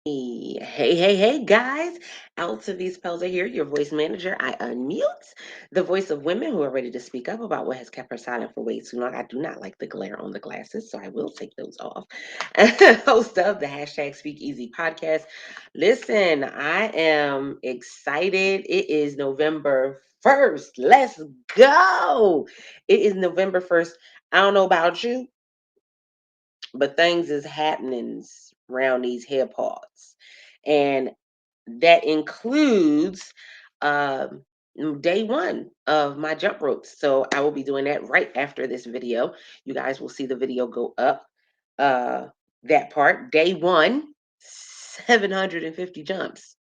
Hey, guys. Altavis Pelzer here, your voice manager. I unmute the voice of women who are ready to speak up about what has kept her silent for way too long. I do not like the glare on the glasses, so I will take those off. Host of the hashtag Speak Easy podcast. Listen, I am excited. It is November 1st. Let's go. It is November 1st. I don't know about you, but things is happening around these hair parts. And that includes um, day one of my jump ropes. So I will be doing that right after this video. You guys will see the video go up. Uh, that part, day one, 750 jumps.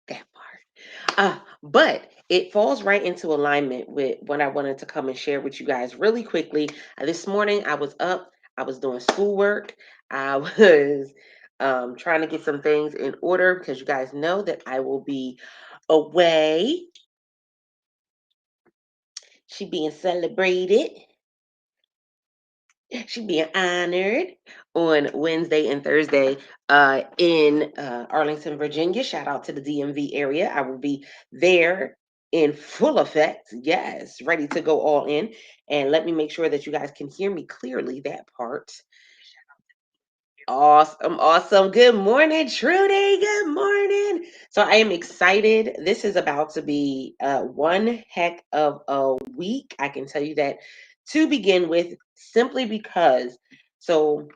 That part. But it falls right into alignment with what I wanted to come and share with you guys really quickly. This morning I was up, I was doing schoolwork, I was trying to get some things in order because you guys know that I will be away. She being celebrated. She being honored on Wednesday and Thursday in Arlington, Virginia. Shout out to the DMV area. I will be there in full effect. Yes, ready to go all in. And let me make sure that you guys can hear me clearly, that part. Awesome, awesome. Good morning, Trudy. Good morning. So I am excited. This is about to be one heck of a week. I can tell you that to begin with, simply because. So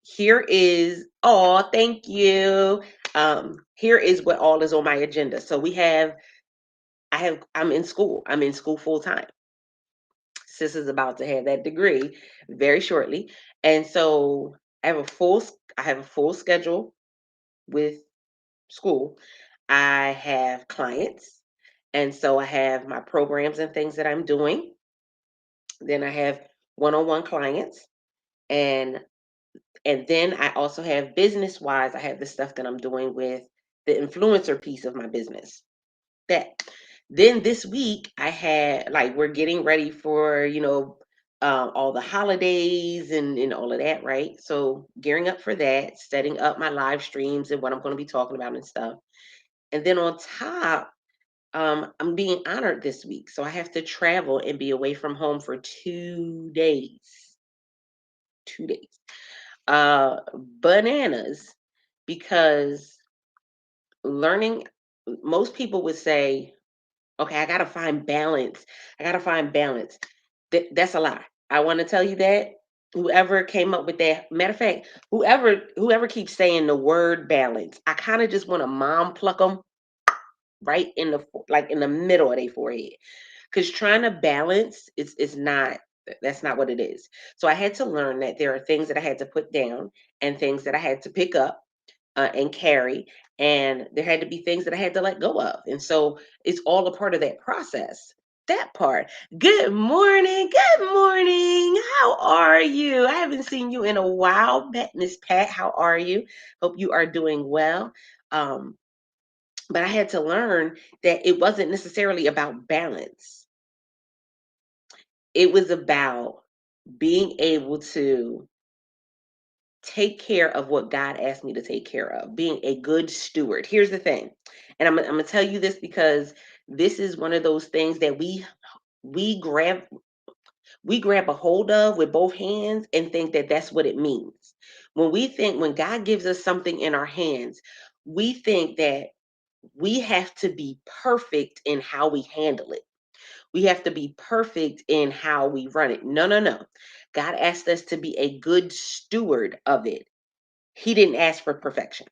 here is thank you. Here is what all is on my agenda. So I'm in school. I'm in school full time. Sis is about to have that degree very shortly. And so I have a full schedule with school. I have clients, and so I have my programs and things that I'm doing. Then I have one-on-one clients, and then I also have business wise, I have the stuff that I'm doing with the influencer piece of my business. That then this week I had like we're getting ready for all the holidays and all of that, right? So gearing up for that, setting up my live streams and what I'm going to be talking about and stuff. And then on top, I'm being honored this week. So I have to travel and be away from home for 2 days. 2 days. Bananas, because learning, most people would say, okay, I got to find balance. I got to find balance. That's a lie. I want to tell you that. Whoever came up with that, matter of fact, whoever keeps saying the word balance, I kind of just want to mom pluck them right in the like in the middle of their forehead. Because trying to balance is not, that's not what it is. So I had to learn that there are things that I had to put down and things that I had to pick up and carry, and there had to be things that I had to let go of. And so it's all a part of that process. That part. Good morning. Good morning. How are you? I haven't seen you in a while. Miss Pat, how are you? Hope you are doing well. Um, but I had to learn that it wasn't necessarily about balance. It was about being able to take care of what God asked me to take care of, being a good steward. Here's the thing, and I'm gonna tell you this because this is one of those things that we grab we grab a hold of with both hands and think that that's what it means. When God gives us something in our hands, we think that we have to be perfect in how we handle it. We have to be perfect in how we run it. No, no, no. God asked us to be a good steward of it. He didn't ask for perfection.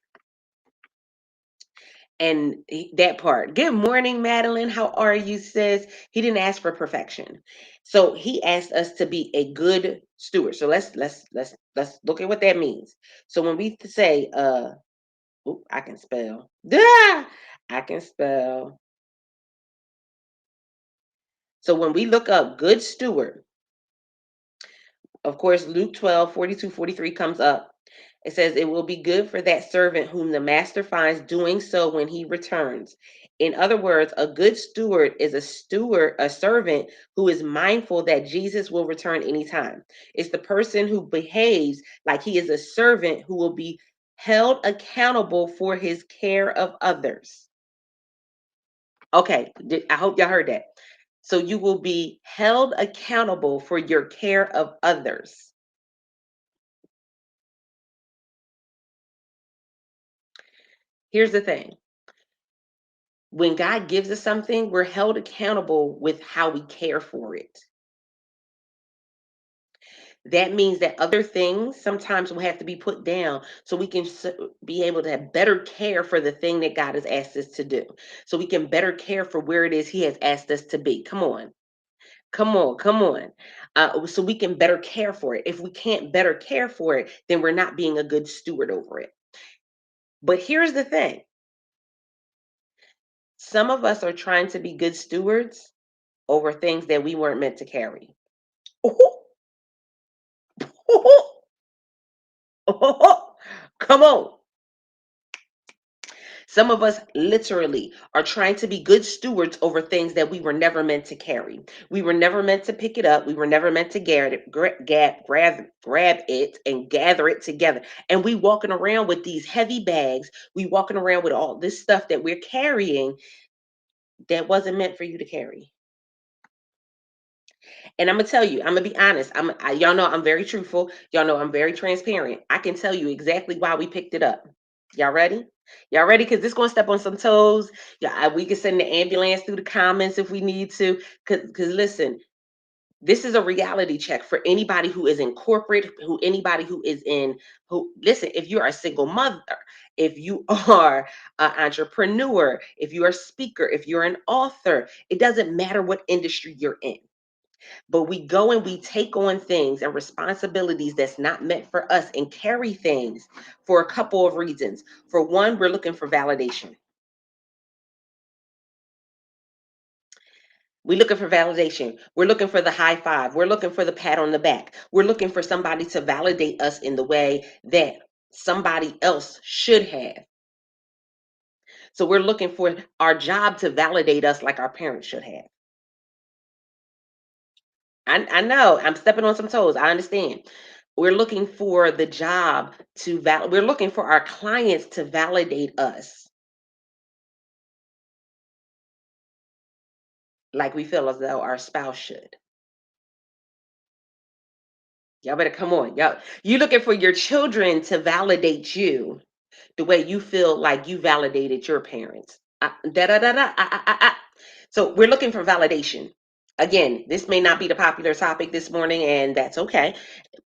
And that part. Good morning, Madeline. How are you, sis? He didn't ask for perfection. So he asked us to be a good steward. So let's look at what that means. So when we say I can spell. I can spell. So when we look up good steward, of course, Luke 12:42-43 comes up. It says, "It will be good for that servant whom the master finds doing so when he returns. In other words, a good steward, a servant who is mindful that Jesus will return anytime. It's the person who behaves like he is a servant who will be held accountable for his care of others. Okay, I hope y'all heard that. So you will be held accountable for your care of others. Here's the thing. When God gives us something, we're held accountable with how we care for it. That means that other things sometimes will have to be put down so we can be able to have better care for the thing that God has asked us to do. So we can better care for where it is He has asked us to be. Come on. Come on, come on. So we can better care for it. If we can't better care for it, then we're not being a good steward over it. But here's the thing, some of us are trying to be good stewards over things that we weren't meant to carry. Come on. Some of us literally are trying to be good stewards over things that we were never meant to carry. We were never meant to pick it up. We were never meant to grab it and gather it together. And we walking around with these heavy bags. We walking around with all this stuff that we're carrying that wasn't meant for you to carry. And I'm gonna tell you, I'm gonna be honest. Y'all know I'm very truthful. Y'all know I'm very transparent. I can tell you exactly why we picked it up. Y'all ready? Y'all ready? Because this gonna step on some toes. Yeah, we can send the ambulance through the comments if we need to. Because listen, this is a reality check for anybody who is in corporate, anybody who is in who. Listen, if you are a single mother, if you are an entrepreneur, if you're a speaker, if you're an author, it doesn't matter what industry you're in. But we go and we take on things and responsibilities that's not meant for us and carry things for a couple of reasons. For one, we're looking for validation. We're looking for validation. We're looking for the high five. We're looking for the pat on the back. We're looking for somebody to validate us in the way that somebody else should have. So we're looking for our job to validate us like our parents should have. I know I'm stepping on some toes. I understand. We're looking for the job to we're looking for our clients to validate us like we feel as though our spouse should. Y'all better come on. Y'all, you looking for your children to validate you the way you feel like you validated your parents. Da, da, da, da, So we're looking for validation. Again, this may not be the popular topic this morning, and that's okay.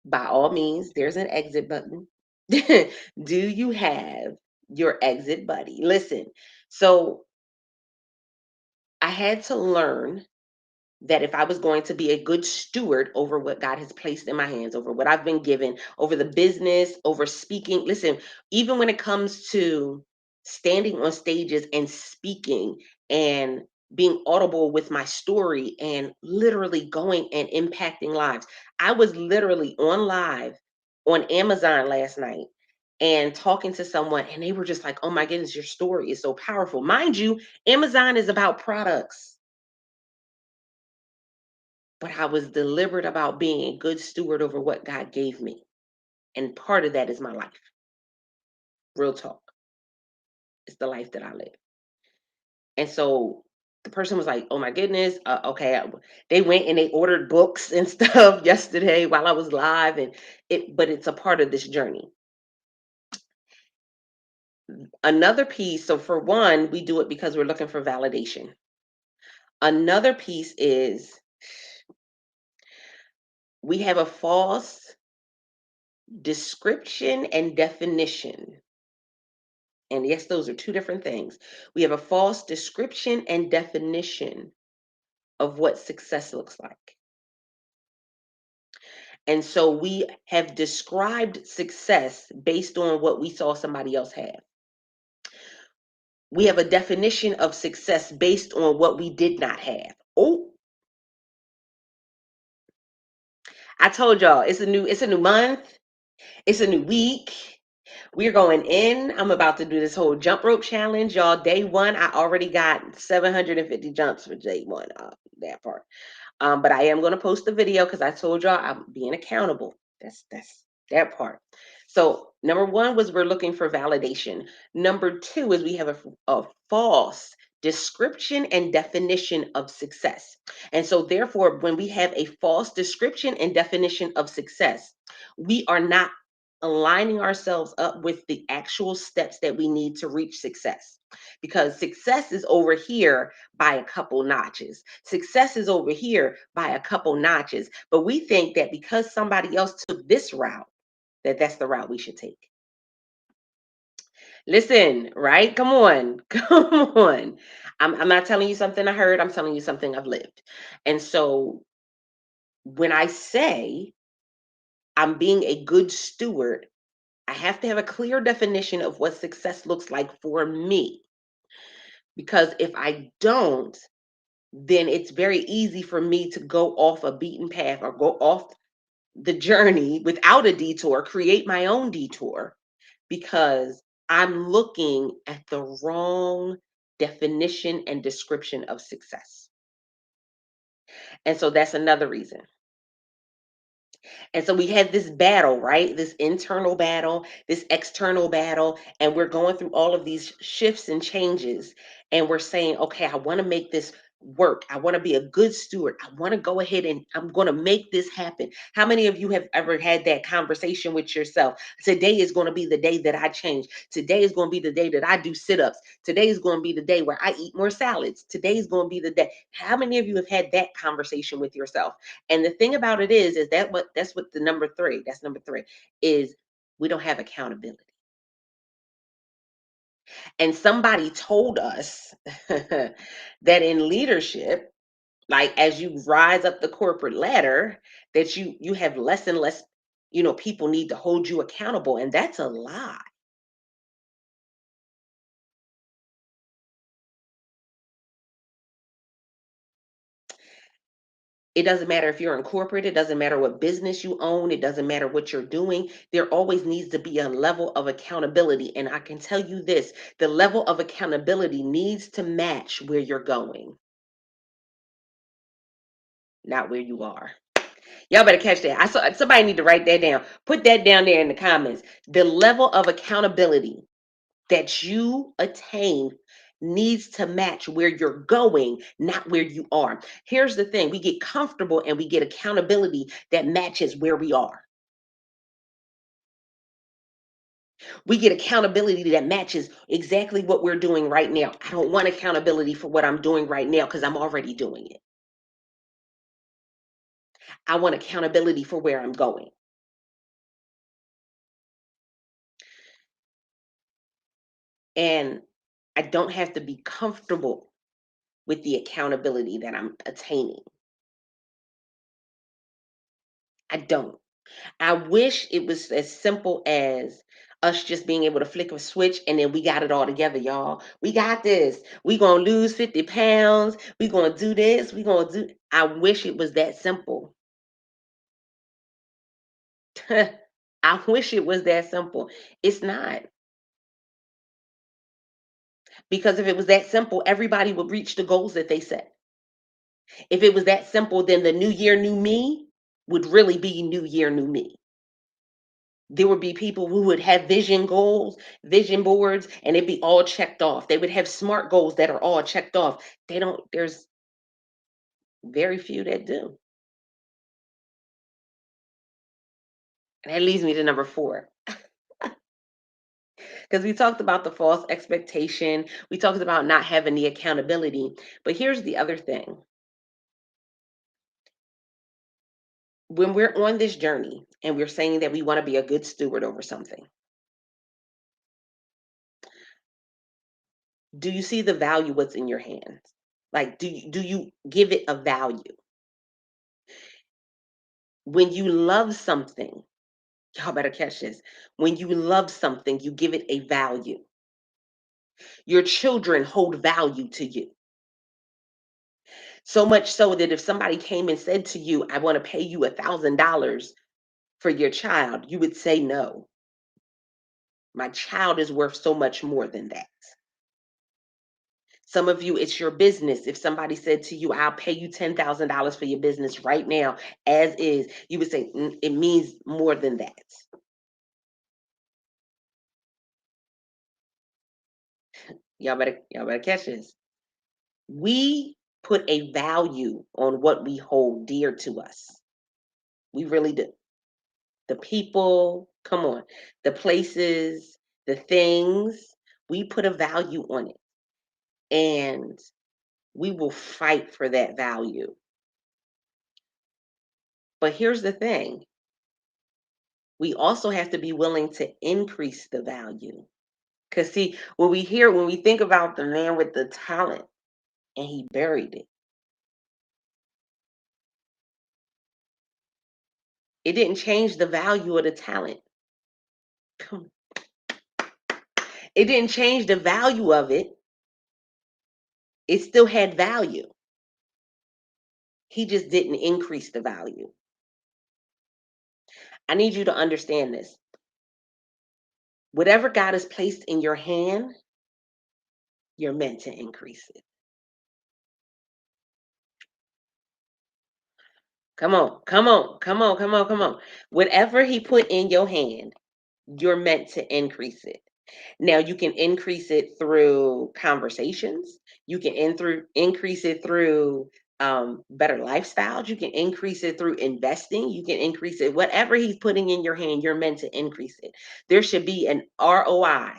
By all means, there's an exit button. Do you have your exit buddy? Listen, so I had to learn that if I was going to be a good steward over what God has placed in my hands, over what I've been given, over the business, over speaking. Listen, even when it comes to standing on stages and speaking and being audible with my story and literally going and impacting lives. I was literally on live on Amazon last night and talking to someone, and they were just like, oh my goodness, your story is so powerful. Mind you, Amazon is about products, but I was deliberate about being a good steward over what God gave me. And part of that is my life. Real talk. It's the life that I live. And so the person was like, oh my goodness. Okay. They went and they ordered books and stuff yesterday while I was live. But it's a part of this journey. Another piece. So for one, we do it because we're looking for validation. Another piece is we have a false description and definition. And yes, those are two different things. We have a false description and definition of what success looks like. And so we have described success based on what we saw somebody else have. We have a definition of success based on what we did not have. Oh, I told y'all it's a new month, it's a new week. We're going in. I'm about to do this whole jump rope challenge, y'all. Day one, I already got 750 jumps for day one. That part. But I am going to post the video because I told y'all I'm being accountable. That's that part. So number one was we're looking for validation. Number two is we have a false description and definition of success. And so therefore, when we have a false description and definition of success, we are not aligning ourselves up with the actual steps that we need to reach success. Because success is over here by a couple notches. Success is over here by a couple notches. But we think that because somebody else took this route, that that's the route we should take. Listen, right? Come on. Come on. I'm not telling you something I heard. I'm telling you something I've lived. And so when I say I'm being a good steward, I have to have a clear definition of what success looks like for me. Because if I don't, then it's very easy for me to go off a beaten path or go off the journey without a detour, create my own detour because I'm looking at the wrong definition and description of success. And so that's another reason. And so we had this battle, right? This internal battle, this external battle, and we're going through all of these shifts and changes. And we're saying, okay, I want to make this work. I want to be a good steward. I want to go ahead and I'm going to make this happen. How many of you have ever had that conversation with yourself? Today is going to be the day that I change. Today is going to be the day that I do sit ups. Today is going to be the day where I eat more salads. Today is going to be the day. How many of you have had that conversation with yourself? And the thing about it is that's what the number three, that's number three, is we don't have accountability. And somebody told us that in leadership, like as you rise up the corporate ladder, that you have less and less, people need to hold you accountable. And that's a lie. It doesn't matter if you're in corporate, it doesn't matter what business you own, it doesn't matter what you're doing. There always needs to be a level of accountability. And I can tell you this, the level of accountability needs to match where you're going, not where you are. Y'all better catch that. I saw somebody need to write that down. Put that down there in the comments. The level of accountability that you attain needs to match where you're going, not where you are. Here's the thing, we get comfortable and we get accountability that matches where we are. We get accountability that matches exactly what we're doing right now. I don't want accountability for what I'm doing right now because I'm already doing it. I want accountability for where I'm going. And I don't have to be comfortable with the accountability that I'm attaining. I don't. I wish it was as simple as us just being able to flick a switch and then we got it all together, y'all. We got this. We gonna lose 50 pounds. We gonna do this. We gonna do. I wish it was that simple. I wish it was that simple. It's not. Because if it was that simple, everybody would reach the goals that they set. If it was that simple, then the new year, new me would really be new year, new me. There would be people who would have vision goals, vision boards, and it'd be all checked off. They would have smart goals that are all checked off. They don't, there's very few that do. And that leads me to number four. Because we talked about the false expectation, we talked about not having the accountability. But here's the other thing, when we're on this journey and we're saying that we want to be a good steward over something, do you see the value what's in your hands? Like, do you give it a value? When you love something, y'all better catch this. When you love something, you give it a value. Your children hold value to you. So much so that if somebody came and said to you, I want to pay you $1,000 for your child, you would say no. My child is worth so much more than that. Some of you, it's your business. If somebody said to you, I'll pay you $10,000 for your business right now, as is, you would say, "Mm, it means more than that." Y'all better catch this. We put a value on what we hold dear to us. We really do. The people, come on, the places, the things, we put a value on it. And we will fight for that value. But here's the thing, we also have to be willing to increase the value. Because, see, when we think about the man with the talent and he buried it, it didn't change the value of the talent. Come, it didn't change the value of it. It still had value. He just didn't increase the value. I need you to understand this. Whatever God has placed in your hand, you're meant to increase it. Come on, come on, come on, come on, come on. Whatever he put in your hand, you're meant to increase it. Now you can increase it through conversations. You can increase it through better lifestyles. You can increase it through investing. You can increase it. Whatever he's putting in your hand, you're meant to increase it. There should be an ROI.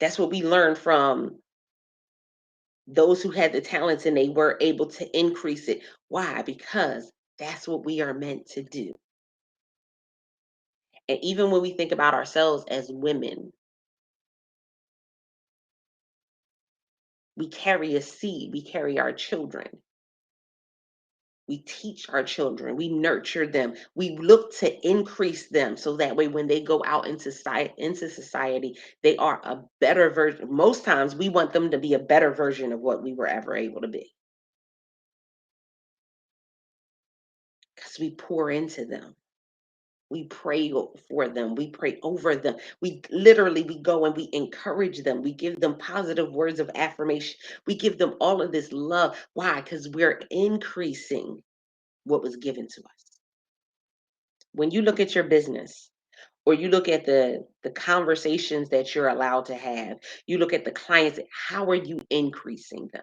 That's what we learned from those who had the talents and they were able to increase it. Why? Because that's what we are meant to do. And even when we think about ourselves as women, we carry a seed, we carry our children. We teach our children, we nurture them, we look to increase them so that way when they go out into society, they are a better version. Most times we want them to be a better version of what we were ever able to be because we pour into them. We pray for them. We pray over them. We go and we encourage them. We give them positive words of affirmation. We give them all of this love. Why? Because we're increasing what was given to us. When you look at your business, or you look at the conversations that you're allowed to have, you look at the clients, how are you increasing them?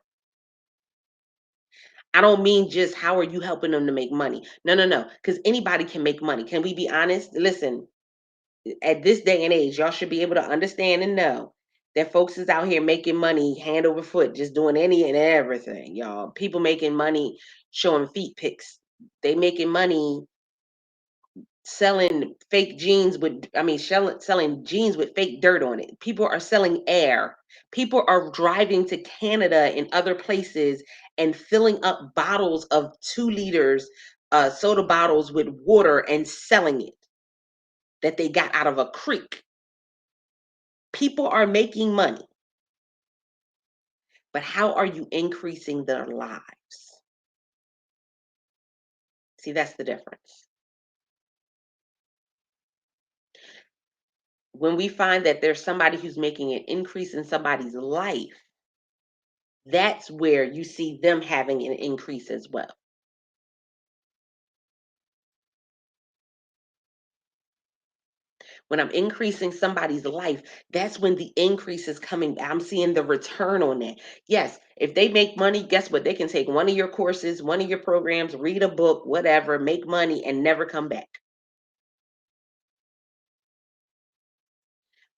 I don't mean just how are you helping them to make money. No, no, no. Because anybody can make money. Can we be honest? Listen, at this day and age, y'all should be able to understand and know that folks is out here making money hand over foot, just doing any and everything, y'all. People making money showing feet pics. They making money selling fake jeans with, selling jeans with fake dirt on it. People are selling air. People are driving to Canada and other places and filling up bottles of 2 liters soda bottles with water and selling it that they got out of a creek. People are making money, but how are you increasing their lives? See, that's the difference. When we find that there's somebody who's making an increase in somebody's life, that's where you see them having an increase as well. When I'm increasing somebody's life, that's when the increase is coming. I'm seeing the return on that. Yes, if they make money, guess what? They can take one of your courses, one of your programs, read a book, whatever, make money, and never come back.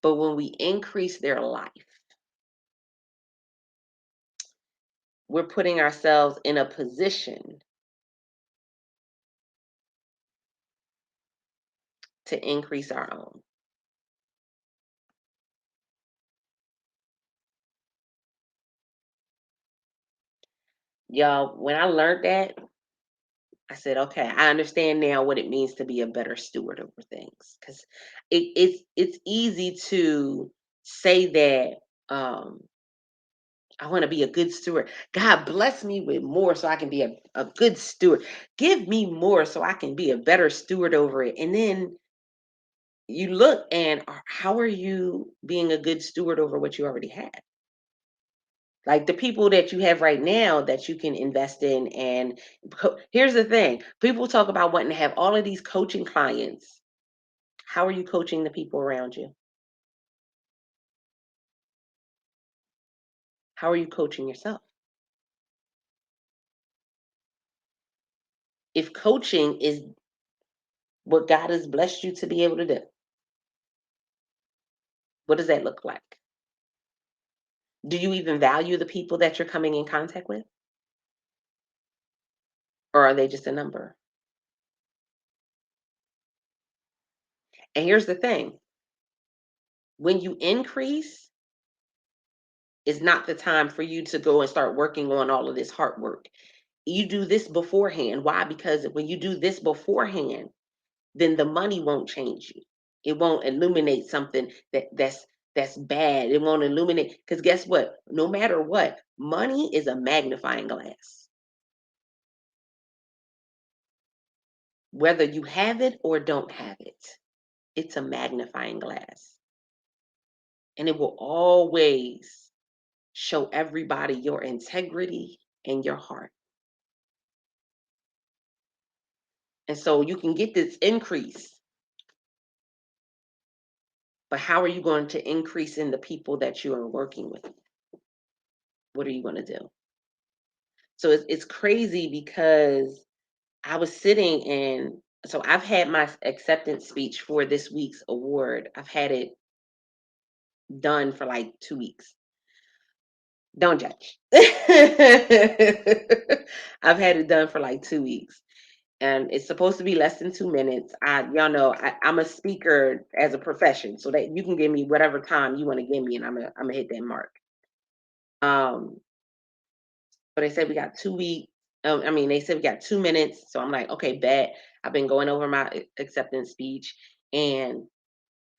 But when we increase their life, we're putting ourselves in a position to increase our own. Y'all, when I learned that, I said, okay, I understand now what it means to be a better steward over things. Because it's easy to say that I want to be a good steward. God bless me with more so I can be a good steward. Give me more so I can be a better steward over it. And then You look and how are you being a good steward over what you already have? Like the people that you have right now that you can invest in. And here's the thing, people talk about wanting to have all of these coaching clients. How are you coaching the people around you? How are you coaching yourself? If coaching is what God has blessed you to be able to do, what does that look like? Do you even value the people that you're coming in contact with? Or are they just a number? And here's the thing, when you increase, is not the time for you to go and start working on all of this hard work. You do this beforehand. Why? Because when you do this beforehand, then the money won't change you. It won't illuminate something that's bad. It won't illuminate, because guess what? No matter what, money is a magnifying glass. Whether you have it or don't have it, it's a magnifying glass. And it will always show everybody your integrity and your heart. And so you can get this increase, but how are you going to increase in the people that you are working with? What are you going to do? So it's crazy because I was sitting in, so I've had my acceptance speech for this week's award. I've had it done for like 2 weeks. Don't judge. I've had it done for like 2 weeks. And it's supposed to be less than 2 minutes. Y'all know I'm a speaker as a profession, so that you can give me whatever time you want to give me, and I'm gonna hit that mark. Um, but they said we got 2 weeks. I mean, they said we got 2 minutes, so I'm like, okay, bet. I've been going over my acceptance speech, and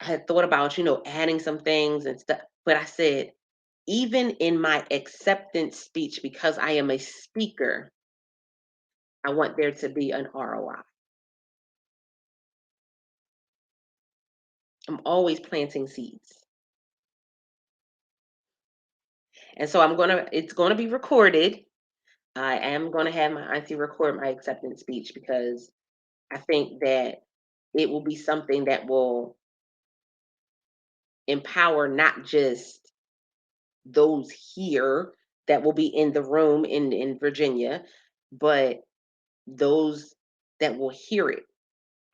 I had thought about, adding some things and stuff. But I said, even in my acceptance speech, because I am a speaker, I want there to be an ROI. I'm always planting seeds. And so it's gonna be recorded. I am gonna have my auntie record my acceptance speech because I think that it will be something that will empower not just those here that will be in the room in Virginia, but those that will hear it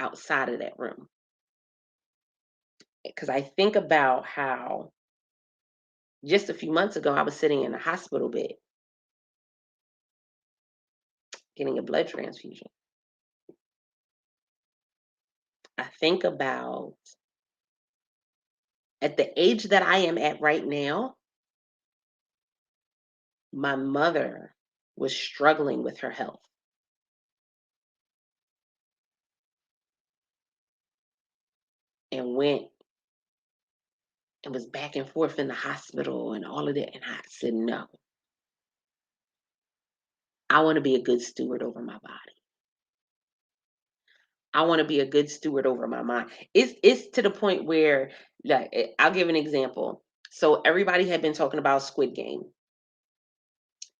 outside of that room. Because I think about how just a few months ago I was sitting in a hospital bed getting a blood transfusion. I think about at the age that I am at right now, my mother was struggling with her health and went and was back and forth in the hospital and all of that. And I said, no, I want to be a good steward over my body. I want to be a good steward over my mind. It's to the point where, like, I'll give an example. So everybody had been talking about Squid Game,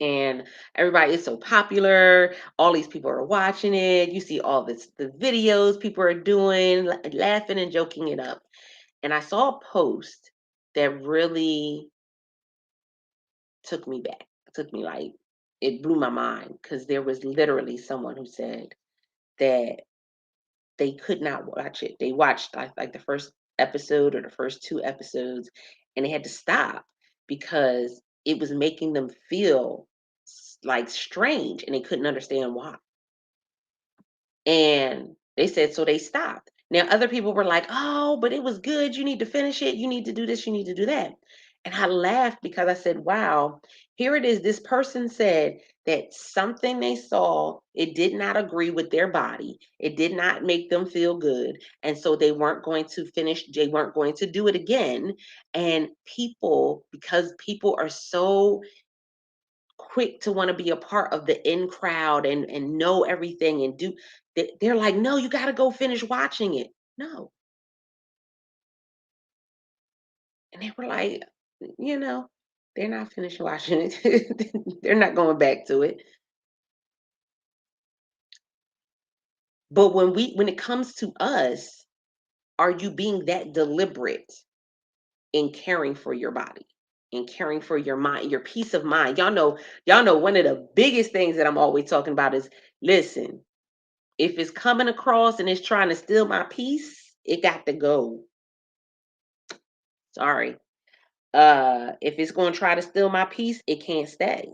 and everybody is so popular. All these people are watching it. You see all the videos people are doing, laughing and joking it up. And I saw a post that really took me back. Took me like, it blew my mind, because there was literally someone who said that they could not watch it. They watched like the first episode or the first two episodes, and they had to stop because it was making them feel like strange, and they couldn't understand why. And they said, so they stopped. Now, other people were like, oh, but it was good. You need to finish it. You need to do this. You need to do that. And I laughed because I said, wow, here it is. This person said that something they saw, it did not agree with their body. It did not make them feel good. And so they weren't going to finish, they weren't going to do it again. And people, because people are so quick to want to be a part of the in crowd and know everything and do, they're like, no, you got to go finish watching it. No, And they were like, you know, they're not finished watching it. They're not going back to it. But when it comes to us, are you being that deliberate in caring for your body, in caring for your mind, your peace of mind? Y'all know one of the biggest things that I'm always talking about is, listen, if it's coming across and it's trying to steal my peace, it got to go. Sorry. If it's going to try to steal my peace, it can't stay.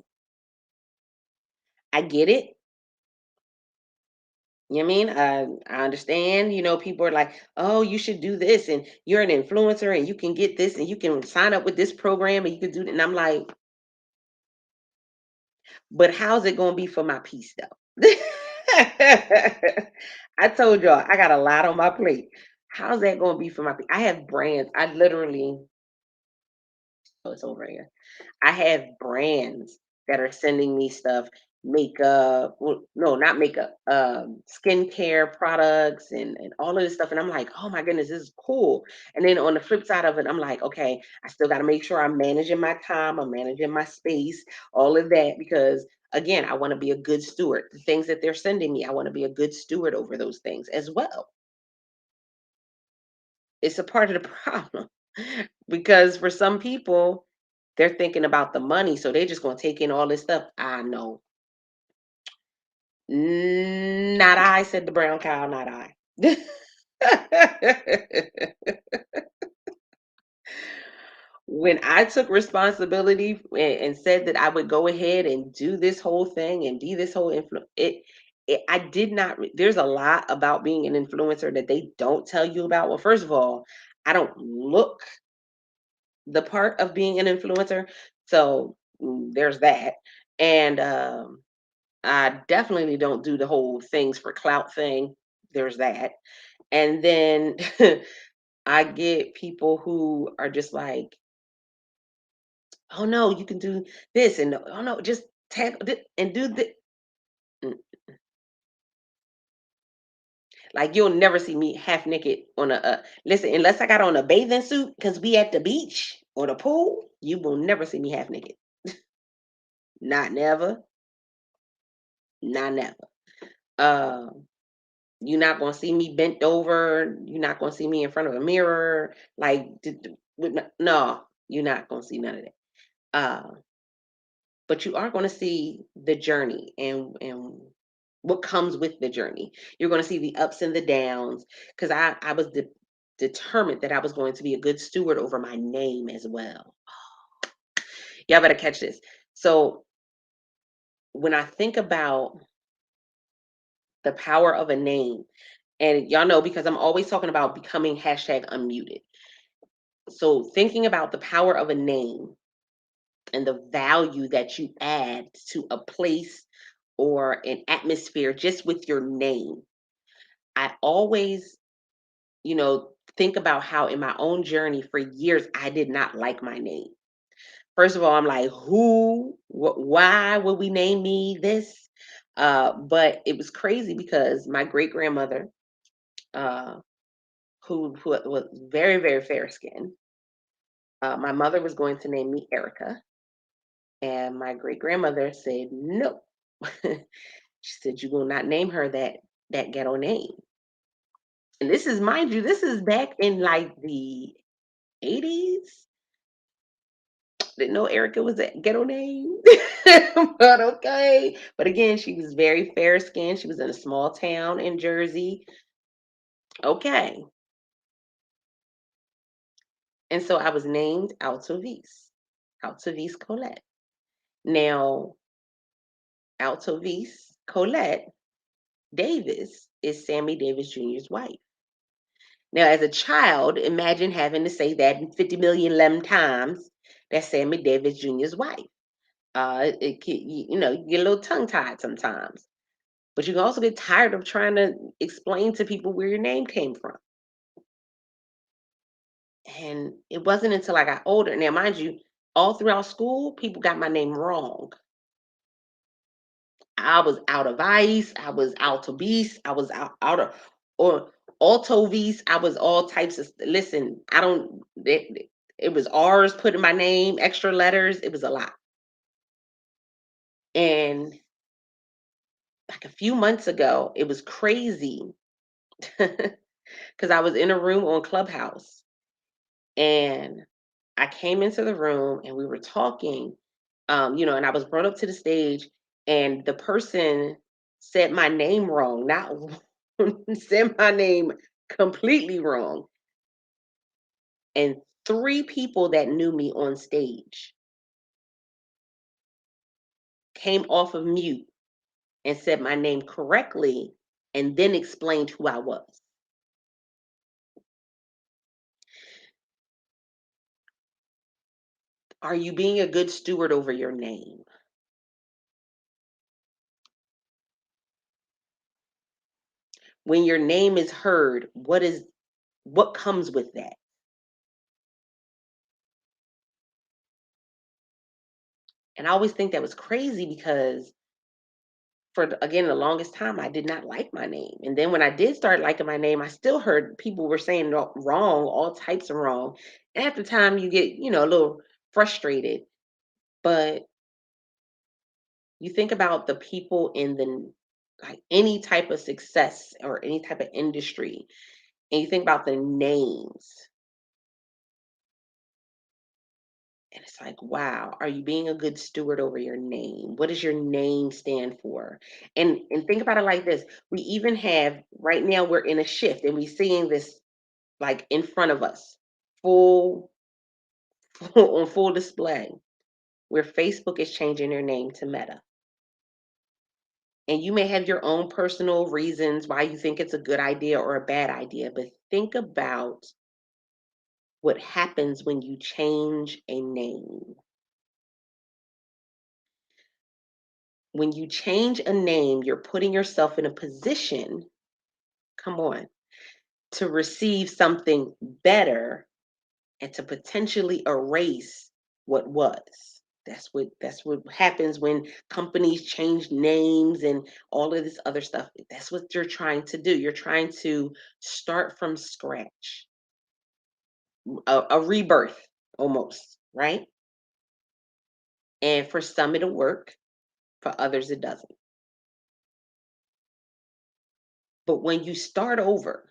I get it. You know what I mean? I understand, people are like, oh, you should do this, and you're an influencer, and you can get this, and you can sign up with this program, and you can do that. And I'm like, but how's it going to be for my peace, though? I told y'all, I got a lot on my plate. How's that going to be for my peace? I have brands. I literally, oh, it's over here. I have brands that are sending me stuff, makeup, well, no, not makeup, skincare products and all of this stuff. And I'm like, oh my goodness, this is cool. And then on the flip side of it, I'm like, okay, I still got to make sure I'm managing my time, I'm managing my space, all of that, because again, I want to be a good steward. The things that they're sending me, I want to be a good steward over those things as well. It's a part of the problem. Because for some people, they're thinking about the money, so they're just gonna take in all this stuff. I know. Not I, said the brown cow, not I. When I took responsibility and said that I would go ahead and do this whole thing and be this whole I did not. There's a lot about being an influencer that they don't tell you about. Well, first of all, I don't look the part of being an influencer. So there's that. And I definitely don't do the whole things for clout thing. There's that. And then I get people who are just like, oh no, you can do this. And oh no, just tag and do the. mm, Like you'll never see me half naked on a. Listen, unless I got on a bathing suit because we at the beach or the pool, you will never see me half naked. Not never, not never. Um, you're not gonna see me bent over. You're not gonna see me in front of a mirror. Like, no, you're not gonna see none of that. Uh, but you are gonna see the journey and what comes with the journey. You're gonna see the ups and the downs. Because I was determined that I was going to be a good steward over my name as well. Y'all better catch this. So when I think about the power of a name, and y'all know because I'm always talking about becoming hashtag unmuted. So thinking about the power of a name and the value that you add to a place or an atmosphere just with your name. I always, think about how in my own journey for years I did not like my name. First of all, I'm like, why would we name me this? But it was crazy because my great grandmother, uh, who was very, very fair skinned, my mother was going to name me Erica, and my great grandmother said no. She said, "You will not name her that ghetto name." And this is, mind you, this is back in like the 80s. Didn't know Erica was a ghetto name. But okay. But again, she was very fair skinned. She was in a small town in Jersey. Okay. And so I was named Altovis. Altovis Colette. Now, Altovis Colette Davis is Sammy Davis Jr.'s wife. Now, as a child, imagine having to say that 50 million times. That's Sammy Davis Jr.'s wife. You get a little tongue tied sometimes, but you can also get tired of trying to explain to people where your name came from. And it wasn't until I got older. Now, mind you, all throughout school, people got my name wrong. I was out of ice. I was out of beast. I was out of or alto beast. I was all types of. Listen, I don't. It was R's put in my name, extra letters. It was a lot. And like a few months ago, it was crazy because I was in a room on Clubhouse and I came into the room and we were talking, and I was brought up to the stage and the person said my name wrong, not said my name completely wrong. And three people that knew me on stage came off of mute and said my name correctly and then explained who I was. Are you being a good steward over your name? When your name is heard, what comes with that? And I always think that was crazy because again the longest time I did not like my name. And then when I did start liking my name, I still heard people were saying wrong, all types of wrong. And at the time you get, a little frustrated. But you think about the people in the like any type of success or any type of industry, and you think about the names, and it's like, wow, are you being a good steward over your name? What does your name stand for? And think about it like this. We even have right now we're in a shift and we're seeing this like in front of us, full, full on full display, where Facebook is changing their name to Meta. And you may have your own personal reasons why you think it's a good idea or a bad idea, but think about what happens when you change a name. When you change a name, you're putting yourself in a position, come on, to receive something better and to potentially erase what was. That's what happens when companies change names and all of this other stuff. That's what you're trying to do. You're trying to start from scratch, a rebirth almost, right? And for some it'll work, for others it doesn't. But when you start over,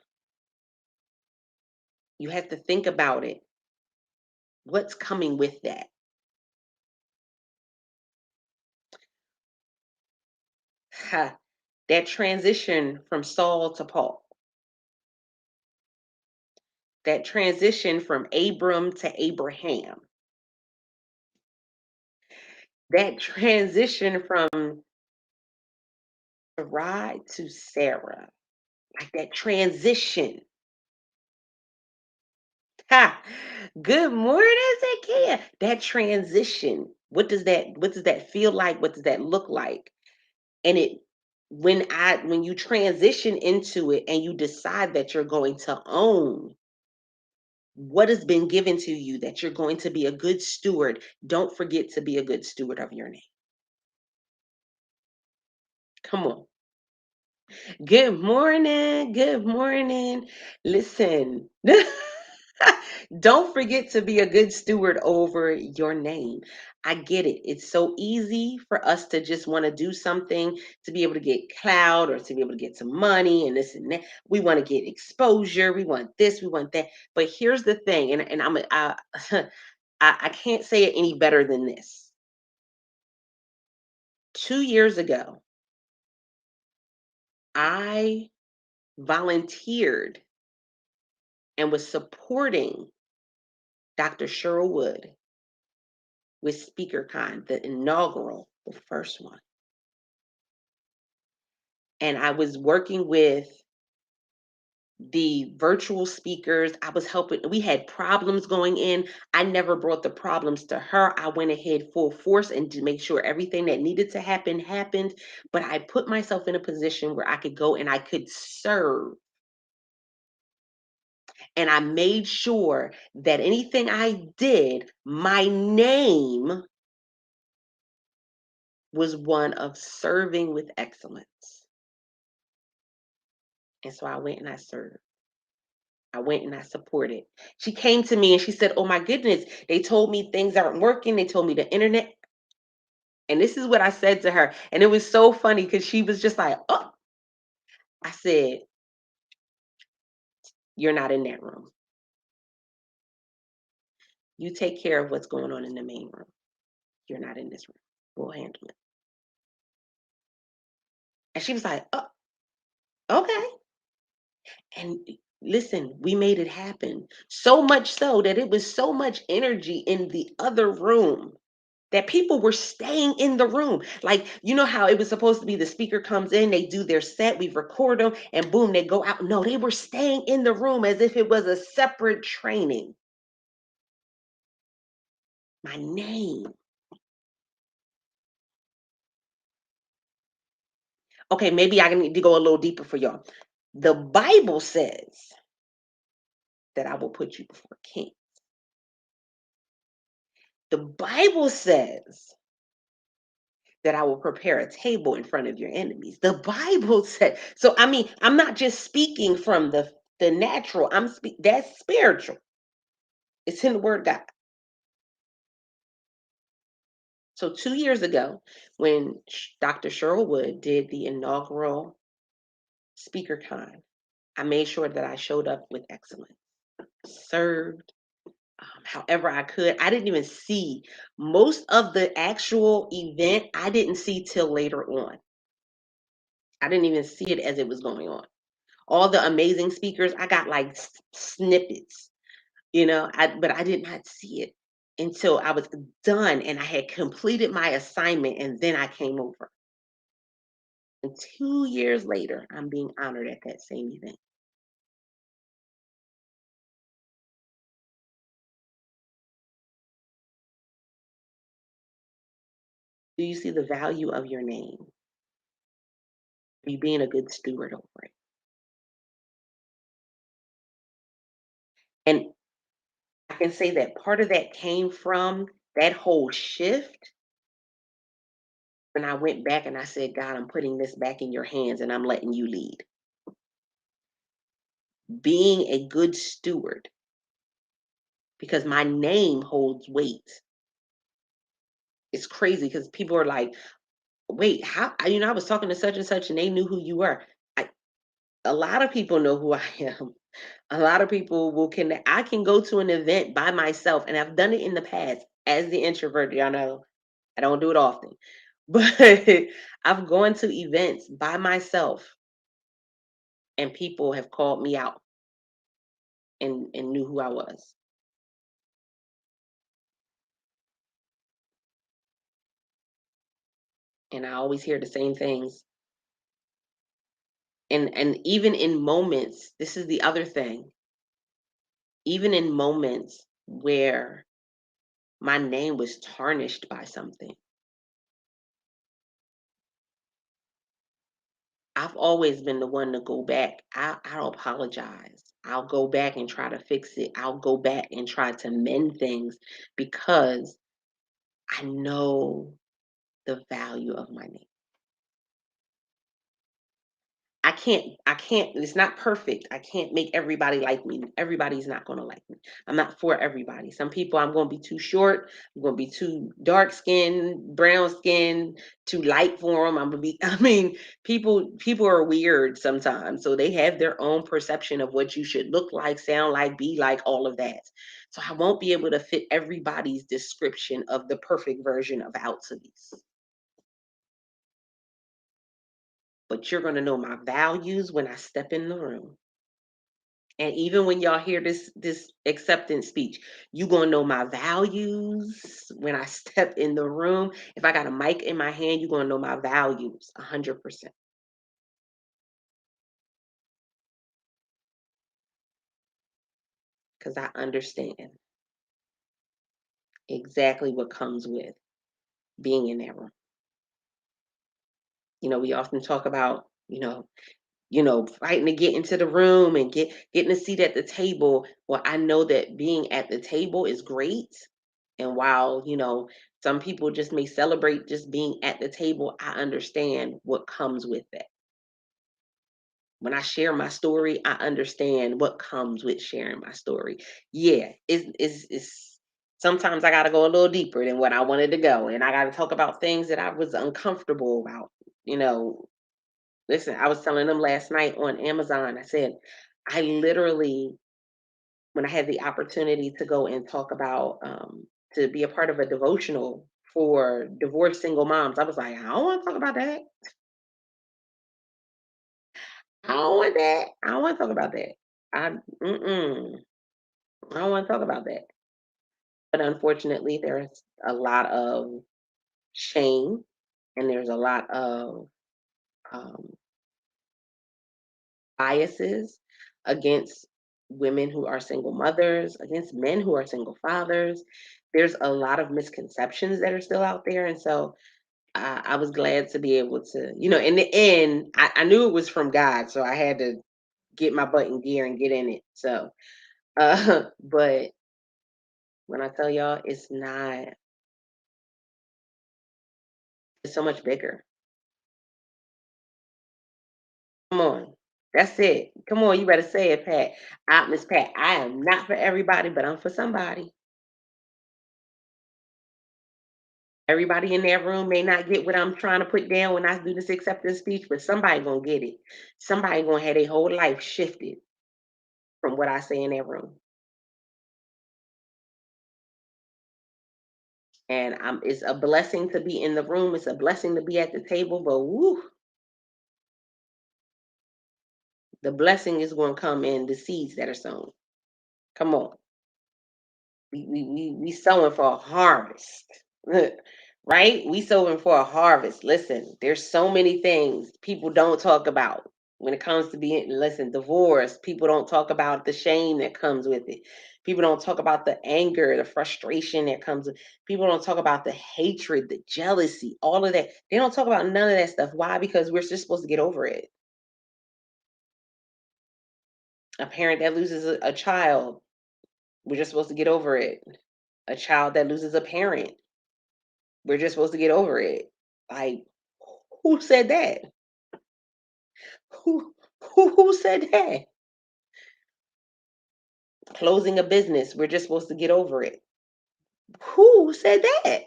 you have to think about it. What's coming with that? Ha, that transition from Saul to Paul, that transition from Abram to Abraham, that transition from Sarai to Sarah, like that transition. Ha! Good morning, Zakia. That transition. What does that feel like? What does that look like? And it when you transition into it and you decide that you're going to own what has been given to you, that you're going to be a good steward, don't forget to be a good steward of your name. Come on. Good morning. Good morning. Listen. Don't forget to be a good steward over your name. I get it. It's so easy for us to just want to do something to be able to get clout or to be able to get some money and this and that. We want to get exposure. We want this. We want that. But here's the thing, and I can't say it any better than this. 2 years ago, I volunteered and was supporting Dr. Cheryl Wood with SpeakerCon, the inaugural, the first one. And I was working with the virtual speakers. I was helping, we had problems going in. I never brought the problems to her. I went ahead full force and to make sure everything that needed to happen happened. But I put myself in a position where I could go and I could serve. And I made sure that anything I did, my name was one of serving with excellence. And so I went and I served. I went and I supported. She came to me and she said, "Oh my goodness, they told me things aren't working. They told me the internet." And this is what I said to her. And it was so funny because she was just like, "Oh," I said, "You're not in that room. You take care of what's going on in the main room. You're not in this room. We'll handle it." And she was like, "Oh, okay." And listen, we made it happen. So much so that it was so much energy in the other room that people were staying in the room. Like, you know how it was supposed to be the speaker comes in, they do their set, we record them, and boom, they go out. No, they were staying in the room as if it was a separate training. My name. Okay, maybe I need to go a little deeper for y'all. The Bible says that I will put you before king. The Bible says that I will prepare a table in front of your enemies. The Bible said, so I mean, I'm not just speaking from the natural. That's spiritual. It's in the word of God. So 2 years ago, when Dr. Cheryl Wood did the inaugural speaker time, I made sure that I showed up with excellence, served however I could. I didn't even see most of the actual event. I didn't see till later on. I didn't even see it as it was going on. All the amazing speakers, I got like snippets, but I did not see it until I was done and I had completed my assignment and then I came over. And 2 years later, I'm being honored at that same event. Do you see the value of your name? Are you being a good steward over it? And I can say that part of that came from that whole shift when I went back and I said, God, I'm putting this back in your hands and I'm letting you lead. Being a good steward, because my name holds weight. It's crazy because people are like, wait, how? I was talking to such and such and they knew who you were. I, a lot of people know who I am. A lot of people will connect. I can go to an event by myself, and I've done it in the past as the introvert. Y'all know I don't do it often, but I've gone to events by myself, and people have called me out and knew who I was. And I always hear the same things. And even in moments, this is the other thing. Even in moments where my name was tarnished by something, I've always been the one to go back. I'll apologize. I'll go back and try to fix it. I'll go back and try to mend things because I know the value of my name. I can't, it's not perfect. I can't make everybody like me. Everybody's not going to like me. I'm not for everybody. Some people I'm going to be too short. I'm going to be too dark skinned, brown skinned, too light for them. I'm going to be, I mean, people are weird sometimes. So they have their own perception of what you should look like, sound like, be like, all of that. So I won't be able to fit everybody's description of the perfect version of Alcides. But you're going to know my values when I step in the room. And even when y'all hear this acceptance speech, you gonna know my values when I step in the room. If I got a mic in my hand, you're gonna know my values 100% because I understand exactly what comes with being in that room. We often talk about, fighting to get into the room and getting a seat at the table. Well, I know that being at the table is great. And while, some people just may celebrate just being at the table, I understand what comes with that. when I share my story, I understand what comes with sharing my story. Yeah, it's sometimes I got to go a little deeper than what I wanted to go, and I got to talk about things that I was uncomfortable about. You know, listen, I was telling them last night on Amazon. I said, I literally, when I had the opportunity to go and talk about, to be a part of a devotional for divorced single moms, I was like, I don't want to talk about that. I don't want that. I don't want to talk about that. I mm-mm. I don't want to talk about that. But unfortunately, there's a lot of shame and there's a lot of um, biases against women who are single mothers, against men who are single fathers. There's a lot of misconceptions that are still out there. And so I was glad to be able to, in the end, I knew it was from God. So I had to get my butt in gear and get in it. So, but when I tell y'all, it's not, it's so much bigger. Come on. That's it. Come on, you better say it, Pat. Miss Pat, I am not for everybody, but I'm for somebody. Everybody in that room may not get what I'm trying to put down when I do this acceptance speech, but somebody gonna get it. Somebody gonna have their whole life shifted from what I say in that room. And it's a blessing to be in the room. It's a blessing to be at the table, but woo, the blessing is gonna come in the seeds that are sown. Come on. We sowing for a harvest. Right? We sowing for a harvest. Listen, there's so many things people don't talk about when it comes to being, listen, divorce. People don't talk about the shame that comes with it. People don't talk about the anger, the frustration that comes with. People don't talk about the hatred, the jealousy, all of that. They don't talk about none of that stuff. Why? Because we're just supposed to get over it. A parent that loses a child, we're just supposed to get over it. A child that loses a parent, we're just supposed to get over it. Like, who said that? Who who said that? Closing a business, we're just supposed to get over it. Who said that?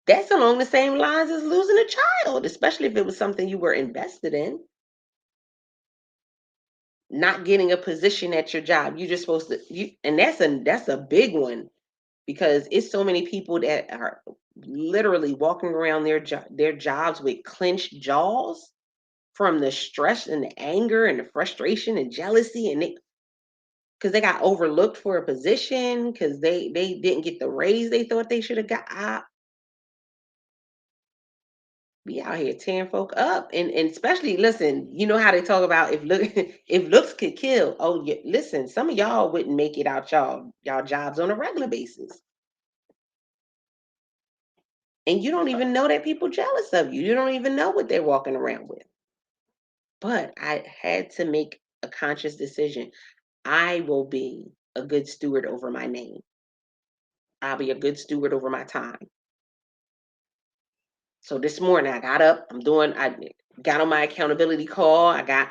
That's along the same lines as losing a child, especially if it was something you were invested in. Not getting a position at your job. You're just supposed to and that's a big one because it's so many people that are literally walking around their jobs with clenched jaws from the stress and the anger and the frustration and jealousy, and because they got overlooked for a position because they didn't get the raise they thought they should have got. Be out here tearing folk up, and especially, listen, you know how they talk about if look if looks could kill. Oh yeah, listen, some of y'all wouldn't make it out y'all jobs on a regular basis, and you don't even know that people jealous of you. You don't even know what they're walking around with. But I had to make a conscious decision. I will be a good steward over my name. I'll be a good steward over my time. So this morning I got up, I got on my accountability call. I got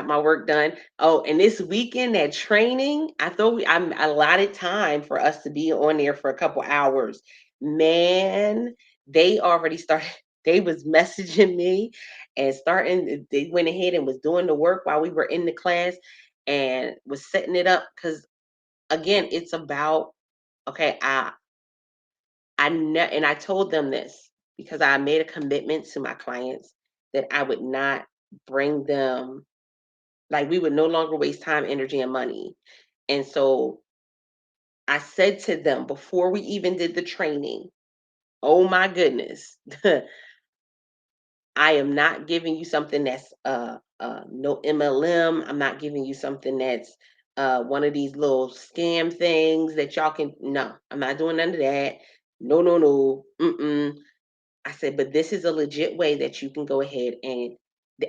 my work done. Oh, and this weekend, that training, I thought I allotted time for us to be on there for a couple hours. Man, they already started, they was messaging me and they went ahead and was doing the work while we were in the class and was setting it up. Cause again, it's about, okay, and I told them this because I made a commitment to my clients that I would not bring them, like we would no longer waste time, energy, and money. And so I said to them before we even did the training, oh my goodness, I am not giving you something that's no MLM. I'm not giving you something that's one of these little scam things that y'all can. No, I'm not doing none of that. No, no, no. Mm-mm. I said, but this is a legit way that you can go ahead and,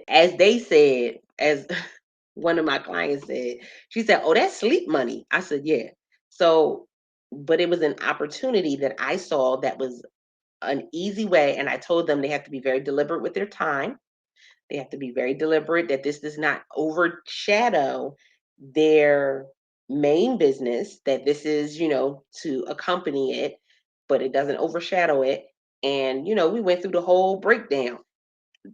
as they said, as one of my clients said, she said, "Oh, that's sleep money." I said, "Yeah." So, but it was an opportunity that I saw that was an easy way, and I told them they have to be very deliberate with their time. They have to be very deliberate that this does not overshadow their main business, that this is, to accompany it, but it doesn't overshadow it. And, we went through the whole breakdown.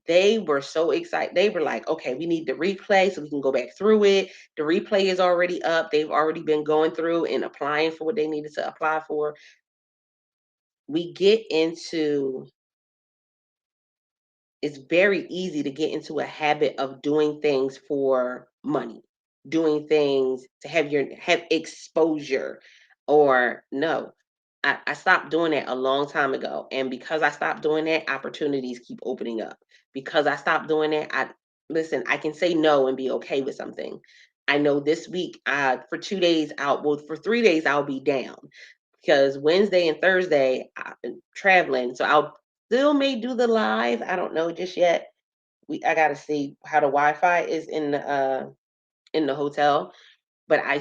They were so excited. They were like, okay, we need the replay so we can go back through it. The replay is already up. They've already been going through and applying for what they needed to apply for. We get into It's very easy to get into a habit of doing things for money, doing things to have exposure. Or no, I stopped doing that a long time ago. And because I stopped doing that, opportunities keep opening up. Because I stopped doing that, I can say no and be okay with something. I know this week, for 2 days out, well, for 3 days, I'll be down because Wednesday and Thursday I'm traveling. So I'll still may do the live. I don't know just yet. I gotta see how the Wi-Fi is in the hotel, but I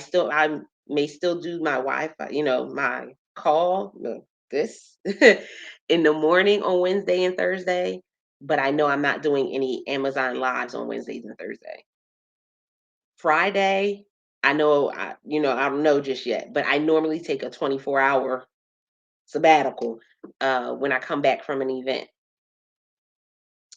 may still do my Wi-Fi, my call, this in the morning on Wednesday and Thursday. But I know I'm not doing any Amazon lives on Wednesdays and Thursday. Friday, I know I don't know just yet, but I normally take a 24-hour sabbatical when I come back from an event.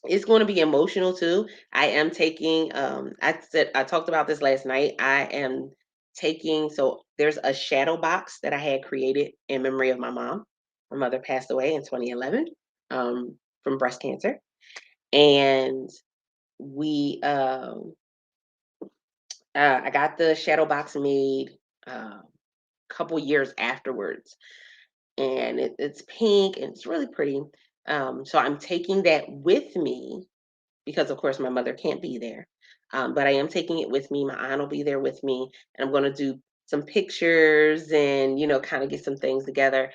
It's going to be emotional too. I am taking I talked about this last night. I am taking So there's a shadow box that I had created in memory of my mom. My mother passed away in 2011 from breast cancer, and we I got the shadow box made a couple years afterwards, and it's pink and it's really pretty. So I'm taking that with me because of course my mother can't be there. But I am taking it with me. My aunt will be there with me, and I'm going to do some pictures and kind of get some things together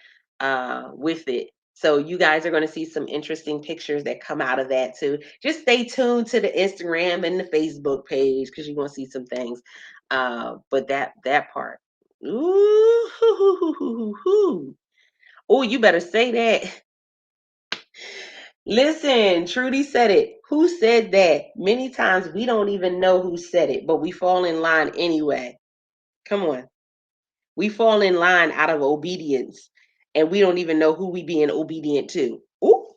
with it. So you guys are going to see some interesting pictures that come out of that too. Just stay tuned to the Instagram and the Facebook page because you're going to see some things. But that part, ooh, oh, you better say that. Listen, Trudy said it. Who said that? Many times we don't even know who said it, but we fall in line anyway. Come on. We fall in line out of obedience, and we don't even know who we being obedient to. Ooh,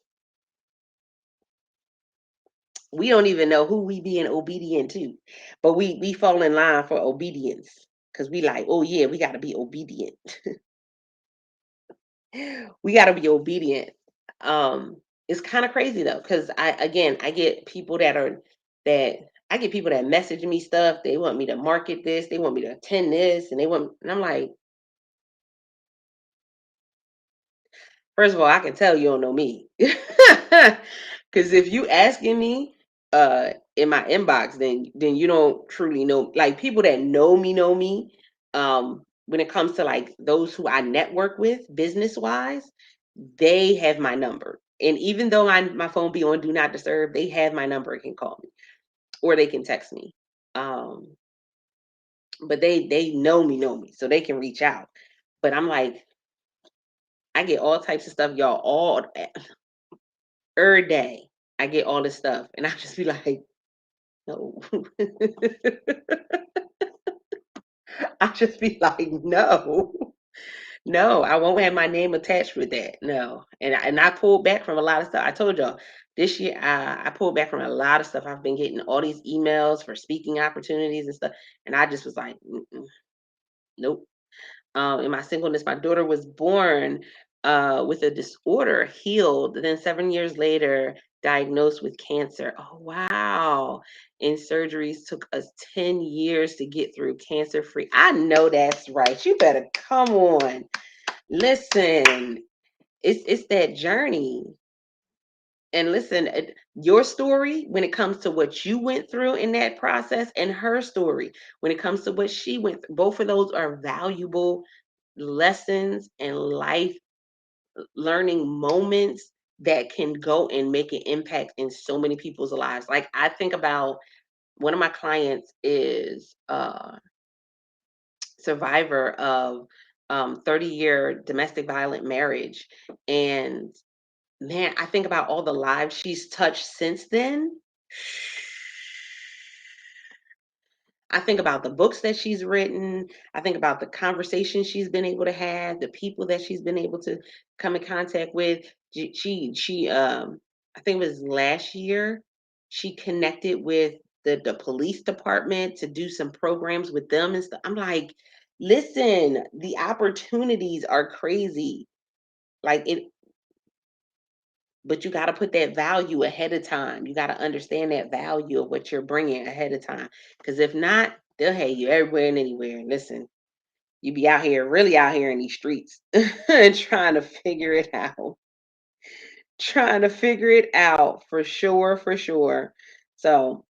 we don't even know who we being obedient to, but we fall in line for obedience because we like, oh yeah, we got to be obedient. We got to be obedient. Um, it's kind of crazy though, because I get people that I get people that message me stuff. They want me to market this, they want me to attend this, and I'm like, first of all, I can tell you don't know me, because if you asking me in my inbox, then you don't truly know. Like people that know me. When it comes to like those who I network with business wise, they have my number. And even though my phone be on do not disturb, they have my number and can call me or they can text me. Um, but they know me, so they can reach out. But I'm like, I get all types of stuff, y'all, all every day. I get all this stuff, and I just be like, no. I just be like, no. No, I won't have my name attached with that. No, and I pulled back from a lot of stuff. I told y'all this year I pulled back from a lot of stuff. I've been getting all these emails for speaking opportunities and stuff, and I just was like, mm-mm, nope. In my singleness, my daughter was born with a disorder, healed. Then 7 years later, diagnosed with cancer. Oh wow! And surgeries took us 10 years to get through cancer free. I know that's right. You better come on. Listen, it's that journey. And listen, your story when it comes to what you went through in that process, and her story when it comes to what she went through, both of those are valuable lessons and life learning moments that can go and make an impact in so many people's lives. Like I think about one of my clients is a survivor of 30-year domestic violent marriage, and man, I think about all the lives she's touched since then. I think about the books that she's written. I think about the conversations she's been able to have, the people that she's been able to come in contact with. I think it was last year, she connected with the police department to do some programs with them and stuff. I'm like, listen, the opportunities are crazy. Like it, but you got to put that value ahead of time. You got to understand that value of what you're bringing ahead of time. Because if not, they'll have you everywhere and anywhere. Listen, you be out here, really out here in these streets, and trying to figure it out. Trying to figure it out for sure, for sure. So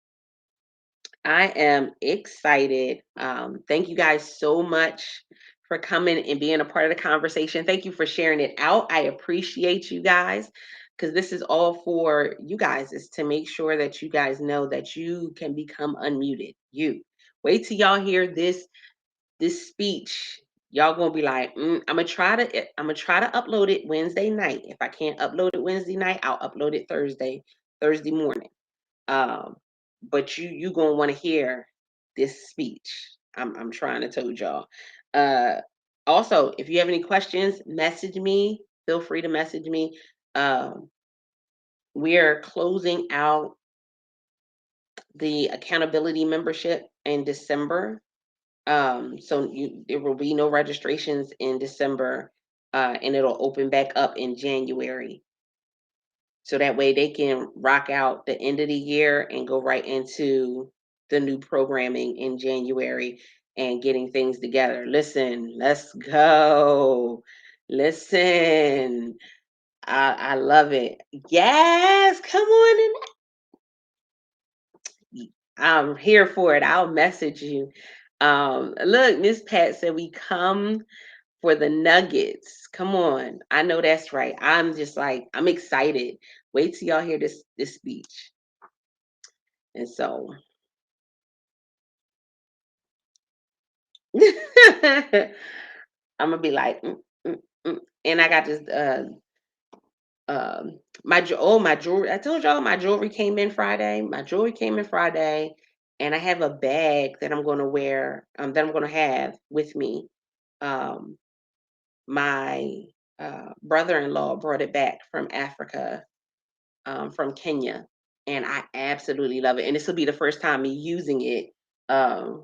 I am excited. Thank you guys so much for coming and being a part of the conversation. Thank you for sharing it out. I appreciate you guys because this is all for you guys, is to make sure that you guys know that you can become unmuted. You wait till y'all hear this speech. Y'all gonna be like, I'm gonna try to upload it Wednesday night. If I can't upload it Wednesday night, I'll upload it Thursday morning. Um, but you gonna want to hear this speech. I'm trying to tell y'all. Uh, Also, if you have any questions, message me. Feel free to message me. Um, we're closing out the accountability membership in December. There will be no registrations in December, and it'll open back up in January. So that way they can rock out the end of the year and go right into the new programming in January and getting things together. Listen, let's go. Listen, I love it. Yes, come on in. I'm here for it. I'll message you. Look, Miss Pat said we come for the nuggets. Come on. I know that's right. I'm just like, I'm excited. Wait till y'all hear this speech. And so I'm gonna be like, mm, mm. And I got this my jewelry. I told y'all my jewelry came in Friday. My jewelry came in Friday, and I have a bag that I'm gonna wear, that I'm gonna have with me. Um my brother-in-law brought it back from Africa, from Kenya, and I absolutely love it. And this will be the first time me using it, because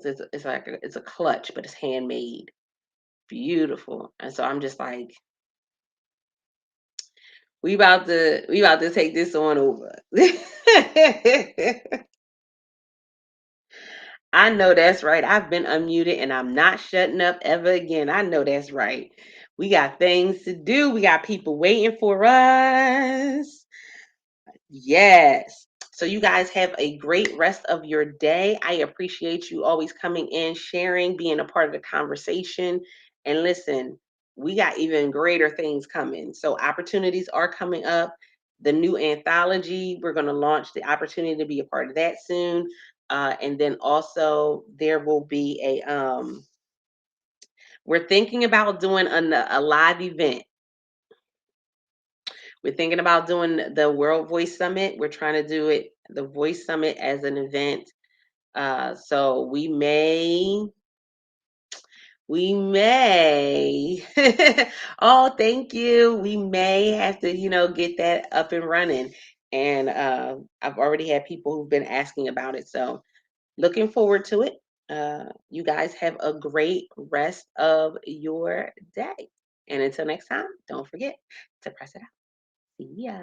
it's a clutch, but it's handmade, beautiful. And so I'm just like, we about to take this on over. I know that's right. I've been unmuted and I'm not shutting up ever again. I know that's right. We got things to do. We got people waiting for us. Yes. So you guys have a great rest of your day. I appreciate you always coming in, sharing, being a part of the conversation. And listen, we got even greater things coming. So opportunities are coming up. The new anthology, we're going to launch the opportunity to be a part of that soon. And then also there will be we're thinking about doing a live event. We're thinking about doing the World Voice Summit. We're trying to do it, the Voice Summit, as an event. So we may, oh, thank you. We may have to, get that up and running. And I've already had people who've been asking about it. So looking forward to it. You guys have a great rest of your day. And until next time, don't forget to press it out. See ya.